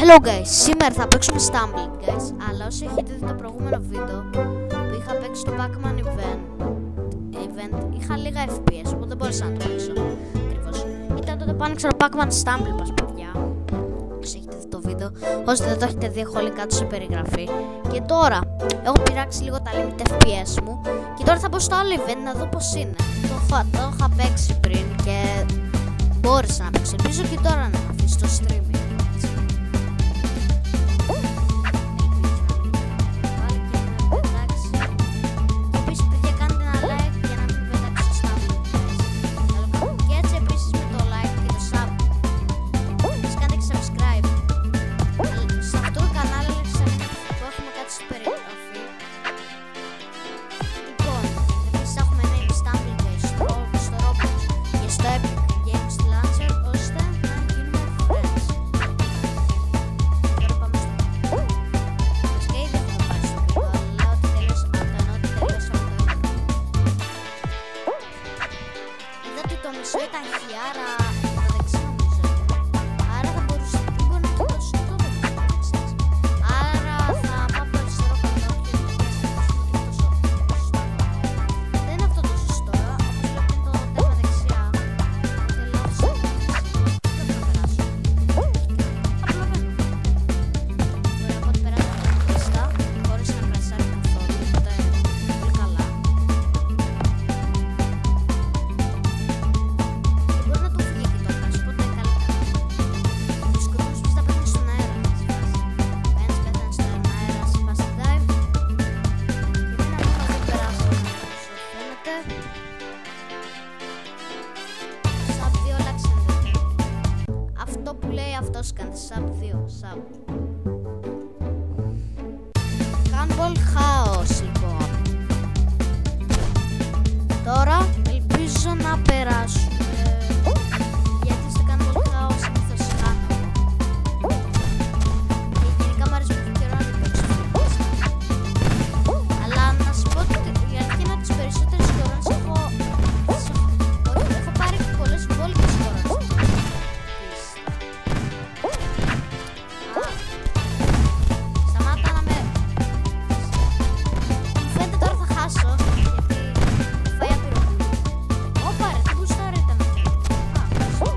Hello guys, σήμερα θα παίξουμε Stumbling guys, αλλά όσοι έχετε δει το προηγούμενο βίντεο που είχα παίξει το Pac-Man event, είχα λίγα FPS, οπότε δεν μπορούσα να το παίξω ακριβώς. Ήταν τότε που άνοιξα το Pac-Man Stumble Pass, παιδιά. Όσοι έχετε δει το βίντεο, όσοι δεν το έχετε δει, έχω link κάτω σε περιγραφή. Και τώρα, έχω πειράξει λίγο τα limit FPS μου και τώρα θα μπω στο άλλο event να δω πως είναι. Το είχα παίξει πριν και μπόρεσα να παίξω, ελπίζω και τώρα να με αφήσει στο stream. Το μισό ήταν χιάρα, το δεξί νομίζω. Άρα θα μπορούσε να το δώσει το δεξί. Άρα θα πάω από αριστερό κατά δεν είναι αυτό το σωστό, όπως βλέπετε το τέρμα δεξιά. Τελείωσα. Δεν θα περάσω. Απλοβαίνω. Τώρα από ό,τι περάσω την πίστα, χωρίς να κρασάρει καθόλου, οπότε πολύ καλά. Αυτό που λέει αυτός κάνει sub 2, sub. Κάνει πολύ χάος λοιπόν. Τώρα ελπίζω να περάσουμε. Γιατί στο κάνει πολύ χάος συνήθως χάνω. Και γενικά μου αρέσει πολύ καιρό να παίξω films. Αλλά να σου πω ότι η αλήθεια είναι ότι τις περισσότερες φορές έχω πάρει πολλές βόλτες φορές. Σταμάτα να με... Μου φαίνεται τώρα θα χάσω, γιατί μου φάει απειροβολή. Ωπα ρε, τι γουστάρα ήταν αυτό.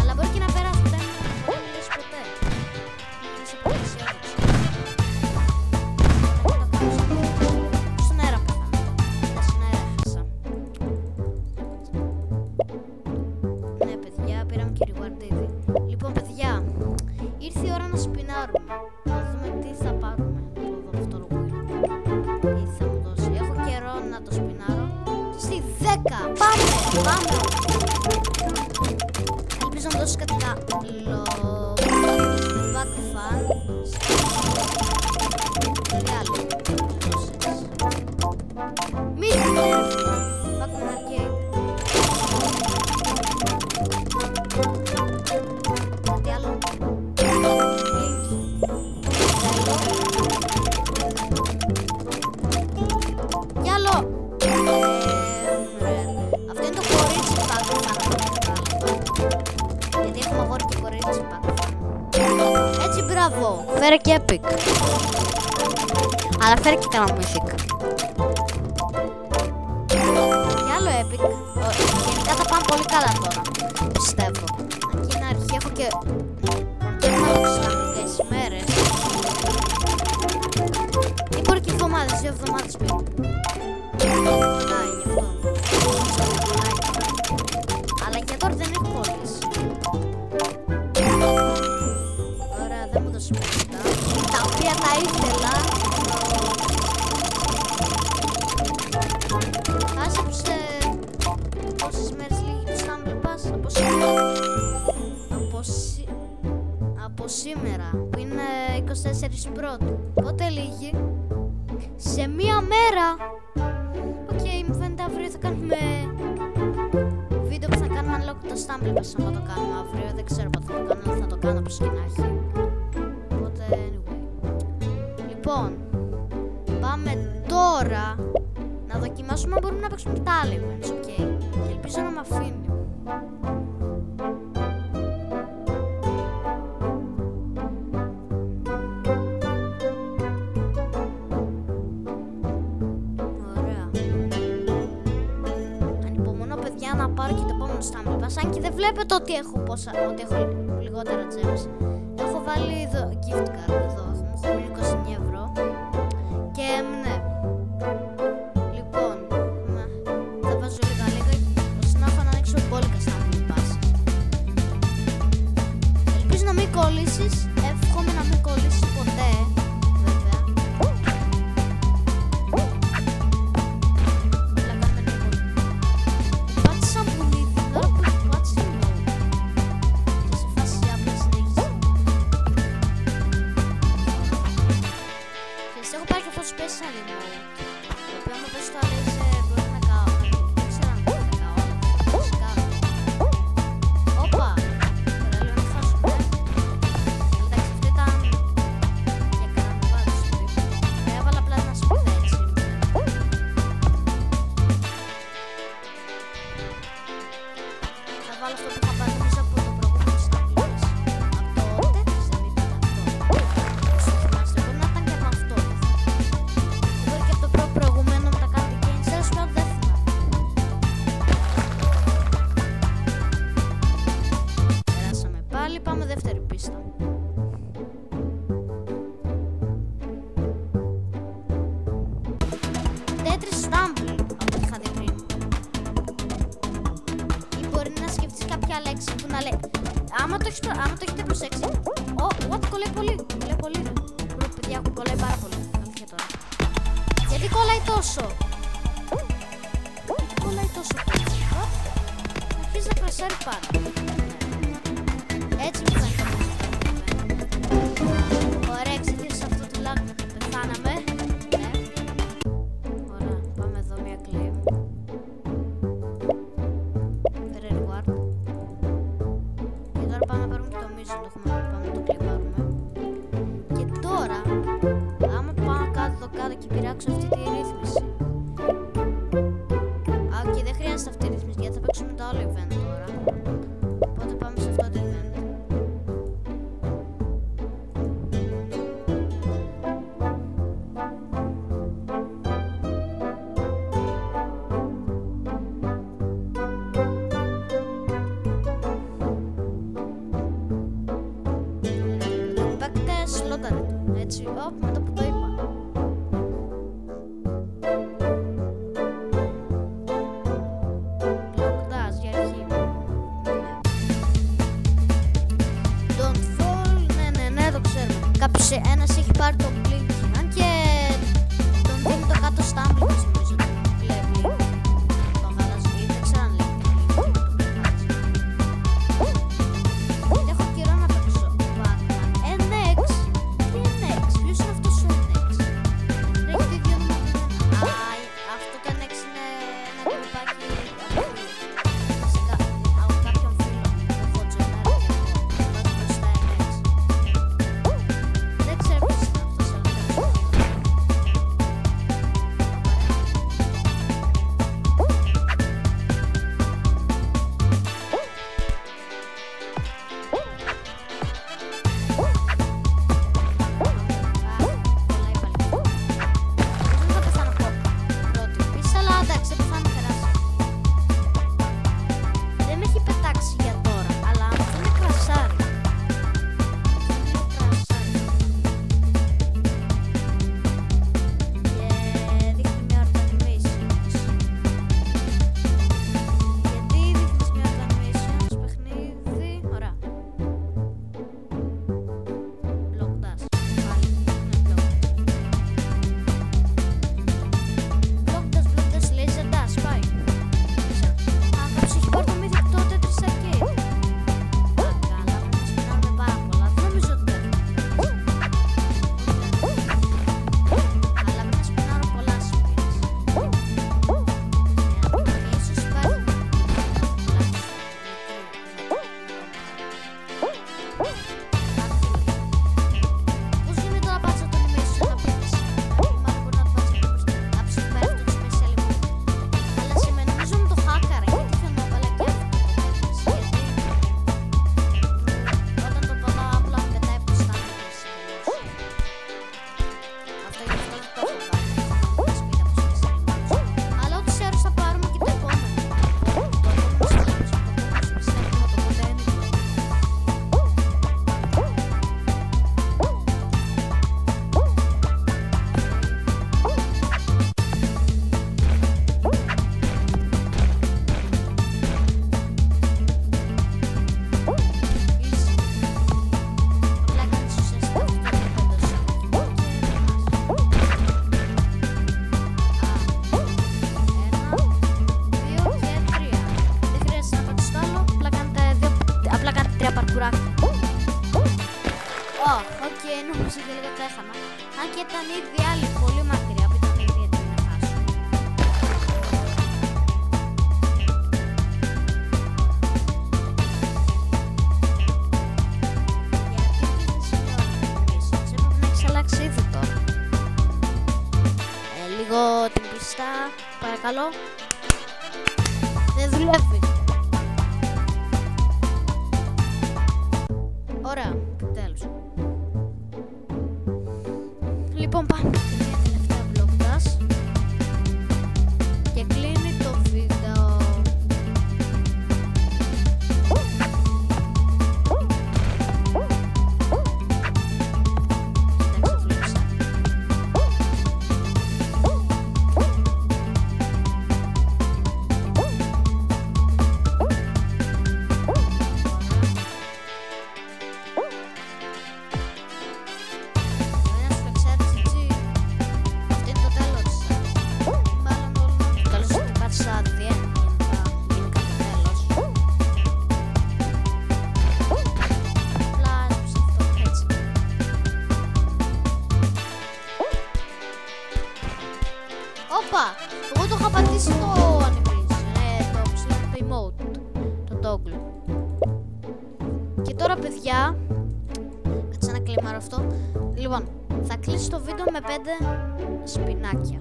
Αλλά μπορεί και να περάσω, δεν μιλήσει ποτέ. Είσαι πολύ αισιόδοξη. Στον αέρα πέθανα. Στον αέρα έχασα. Ναι παιδιά, πήραμε και reward ήδη. Λοιπόν παιδιά, ήρθε η ώρα να σπινάρουμε. Να δούμε τι θα πάρουμε από εδώ από αυτό το wheel. Τι θα μου δώσει. Έχω καιρό να το σπινάρω. Στη 10! Πάμε! Πάμε! Ελπίζω να μου δώσει κάτι καλό. Back fan. Τι άλλο. Μύθι! Pac-Man Arcade. Τι άλλο. Τι άλλο. Αυτό είναι το κορίτσι Pac-Man. Γιατί έχουμε αγόρι και κορίτσι Pac-Man. Έτσι μπράβο. Φέρε και epic. Αλλά φέρε και κανένα mythic. Τι άλλο epic. Γενικά θα πάμε πολύ καλά τώρα. Πιστεύω. Αν και είναι αρχή έχω και να ξυλαμικές ημέρες. Ή μπορεί και εβδομάδες, 2 εβδομάδες πριν. Κοντάει γι' αυτό. Αλλά για τώρα δεν έχω πόλεις. Ωραία, δεν μου δώσει τίποτα. Τα οποία τα ήθελα. Άσε που σε πόσες μέρες λύγει το Stumble Pass. Από σήμερα που είναι 24 πρώτου. Πότε λύγει? Σε μία μέρα. Οκ, μου φαίνεται αύριο θα κάνουμε βίντεο που θα κάνουμε unlock το Stumble Pass. Αν το κάνουμε αύριο, δεν ξέρω πότε θα το κάνω, αλλά θα το κάνω όπως και να έχει. Οπότε anyway. Λοιπόν, πάμε τώρα να δοκιμάσουμε αν μπορούμε να παίξουμε τα άλλα events, ok. Και ελπίζω να με αφήνει. το Stumble Pass. Αν και δεν βλέπετε ότι έχω λιγότερα gems. Έχω βάλει εδώ gift card εδώ. Μου έχω μείνει 29 ευρώ. Και ναι. Λοιπόν, θα βάζω λίγα ώστε να έχω να ανοίξω μπόλικα Stumble Pass. Ελπίζω να μην κολλήσεις. Εύχομαι να μην κολλήσεις ποτέ. Πάμε δεύτερη πίστα. Tetris Stumble, από ό,τι είχα δει πριν. Ή μπορεί να σκεφτείς κάποια λέξη που να λέει. Άμα το έχετε προσέξει. What, κολλάει πολύ. Κολλάει πολύ. Παιδιά, κολλάει πάρα πολύ. Αλήθεια τώρα. Γιατί κολλάει τόσο. Γιατί κολλάει τόσο. Αρχίζει να κρασάρει πάρα. Έτσι που θα είναι. Ωραία, εξαιτίας αυτού του lag πεθάναμε. Ναι. Ωραία, πάμε εδώ μια claim. Reward. Και τώρα πάμε να πάρουμε και το μίζο. Το έχουμε πάρει, πάμε να το κλειπάρουμε. Και τώρα, άμα πάω κάτω και πειράξω αυτή τη ρύθμιση. Και δεν χρειάζεται αυτή η ρύθμιση γιατί θα παίξουμε το άλλο event τώρα. Οπότε πάμε σε αυτό το event. Έτσι, μετά που το είπα. Λοκντάζ για αρχή. Don't fall, ναι, το ξέρουμε. Κάποιος ένας έχει πάρει το Blink. Αν και τον δίνει το κάτω Stumble Pass νομίζω. Λέει το χαλάζει, δεν ξέρω αν λέει. Γιατί έχω καιρό να παίξω Batman. NX. Ποιος είναι αυτός ο NX? Έχει τη δύο νούμερα. Αυτό το NX είναι ένα γκρουπάκι από κάποιον φίλο που έχω τζονάρει και έχω βάλει μπροστά NX. Δεν ξέρω ποιος είναι αυτός, Οκ, νομίζω και λίγο τα έχανα. Αν και ήταν ήδη άλλοι πολύ μακριά που ήταν ήδη έτοιμοι να χάσουν. Έπρεπε να έχεις αλλάξει ήδη τώρα. Λίγο την πιστά, παρακαλώ. Δεν δουλεύει. Ωραία, επιτέλους. Λοιπόν, πάμε και μια τελευταία vlogmas και κλείνει το βίντεο. Όπα! Εγώ το είχα πατήσει το animation, το emote, το toggle. Και τώρα, παιδιά, κάτσε να κλειμάρω αυτό. Λοιπόν, θα κλείσει το βίντεο με 5 σπινάκια.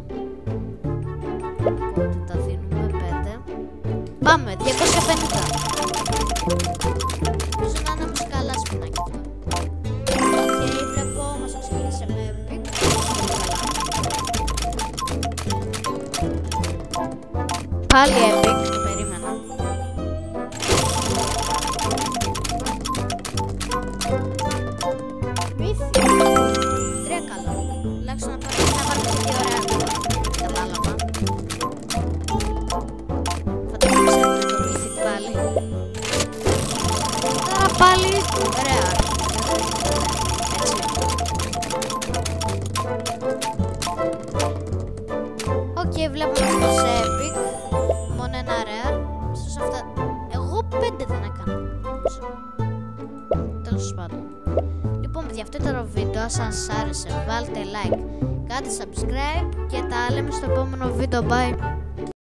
Οπότε τα δίνουμε 5. Πάμε, 250. Νομίζω να είναι όμως καλά σπινάκια αυτά. Και βλέπω μας ξεκίνησε με epic. Πάλι epic, το περίμενα. Μύθι. 3 καλά. Τουλάχιστον να πάρουμε και ωραία κατάλαβα. Φαντάζομαι ξέρετε το μύθι πάλι. Τώρα πάλι ωραία. Έτσι. Οκ, βλέπουμε αυτό σε epic. Μόνο ένα rare. Ίσως αυτά. Εγώ 5 δεν έκανα. Τέλος πάντων. Λοιπόν, παιδιά, αυτό ήταν το βίντεο. Αν σας άρεσε, βάλτε like, κάντε subscribe και τα λέμε στο επόμενο βίντεο. Bye.